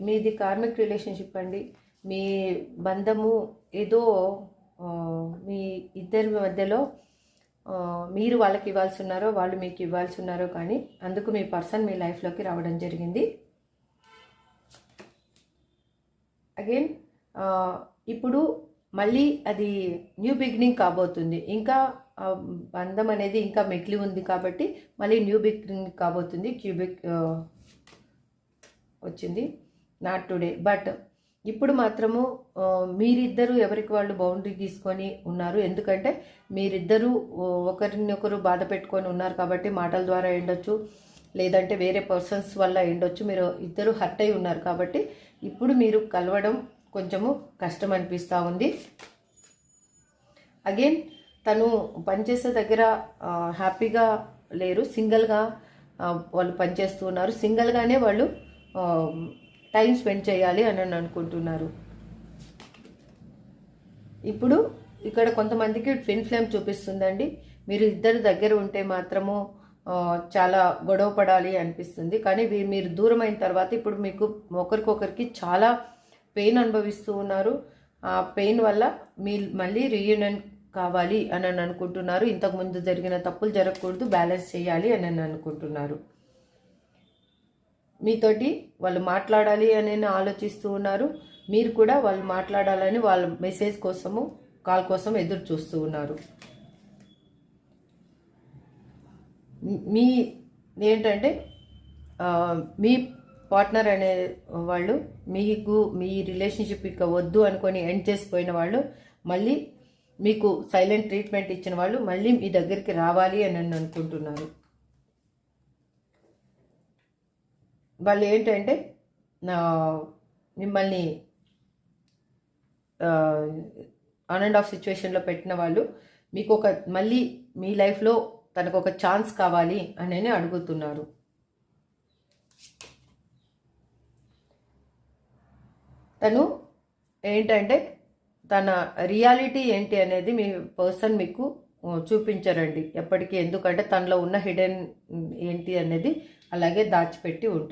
మీది karmic relationship అండి. మీ బంధము ఏదో మీ ఇద్దరి మధ్యలో మీరు వాళ్ళకి ఇవ్వాల్సి ఉన్నారో వాళ్ళు మీకు ఇవ్వాల్సి ఉన్నారో కానీ అందుకు మీ పర్సన్ మీ లైఫ్లోకి రావడం జరిగింది. అగైన్ ఇప్పుడు మళ్ళీ అది న్యూ బిగినింగ్ కాబోతుంది. ఇంకా బంధం అనేది ఇంకా మిగిలి ఉంది కాబట్టి మళ్ళీ న్యూ బిగినింగ్ కాబోతుంది. క్యూబిక్ వచ్చింది, నాట్ టుడే. బట్ ఇప్పుడు మాత్రము మీరిద్దరూ ఎవరికి వాళ్ళు బౌండరీ తీసుకొని ఉన్నారు. ఎందుకంటే మీరిద్దరూ ఒకరినొకరు బాధ పెట్టుకొని ఉన్నారు కాబట్టి మాటల ద్వారా ఎండొచ్చు, లేదంటే వేరే పర్సన్స్ వల్ల ఎండొచ్చు. మీరు ఇద్దరు హర్ట్ అయి ఉన్నారు కాబట్టి ఇప్పుడు మీరు కలవడం కొంచెము కష్టం అనిపిస్తూ ఉంది. అగైన్ తను పనిచేసే దగ్గర హ్యాపీగా లేరు, సింగిల్గా వాళ్ళు పనిచేస్తూ ఉన్నారు. సింగిల్గానే వాళ్ళు టైం స్పెండ్ చేయాలి అని అనుకుంటున్నారు. ఇప్పుడు ఇక్కడ కొంతమందికి ట్విన్ ఫ్లేమ్ చూపిస్తుందండి. మీరు ఇద్దరు దగ్గర ఉంటే మాత్రము చాలా గొడవ పడాలి అనిపిస్తుంది. కానీ మీరు దూరం అయిన తర్వాత ఇప్పుడు మీకు ఒకరికొకరికి చాలా పెయిన్ అనుభవిస్తూ ఉన్నారు. ఆ పెయిన్ వల్ల మళ్ళీ రీయూనియన్ కావాలి అని అనుకుంటున్నారు. ఇంతకుముందు జరిగిన తప్పులు జరగకూడదు, బ్యాలెన్స్ చేయాలి అని అనుకుంటున్నారు. మీతోటి వాళ్ళు మాట్లాడాలి అని ఆలోచిస్తూ ఉన్నారు. మీరు కూడా వాళ్ళు మాట్లాడాలని వాళ్ళ మెసేజ్ కోసము, కాల్ కోసం ఎదురు చూస్తూ ఉన్నారు. మీ ఏంటంటే మీ పార్ట్నర్ అనే వాళ్ళు మీకు మీ రిలేషన్షిప్ ఇక వద్దు అనుకొని ఎండ్ చేసిపోయిన వాళ్ళు, మళ్ళీ మీకు సైలెంట్ ట్రీట్మెంట్ ఇచ్చిన వాళ్ళు మళ్ళీ మీ దగ్గరికి రావాలి అని అనుకుంటున్నారు. వాళ్ళు ఏంటంటే మిమ్మల్ని ఆన్ అండ్ ఆఫ్ సిచ్యువేషన్లో పెట్టిన వాళ్ళు మీకు మళ్ళీ మీ లైఫ్లో తనకు ఒక ఛాన్స్ కావాలి అని అడుగుతున్నారు. తను ఏంటంటే తన రియాలిటీ ఏంటి అనేది మీ పర్సన్ మీకు చూపించరండి ఎప్పటికీ. ఎందుకంటే తనలో ఉన్న హిడెన్ ఏంటి అనేది అలాగే దాచిపెట్టి ఉంటారు.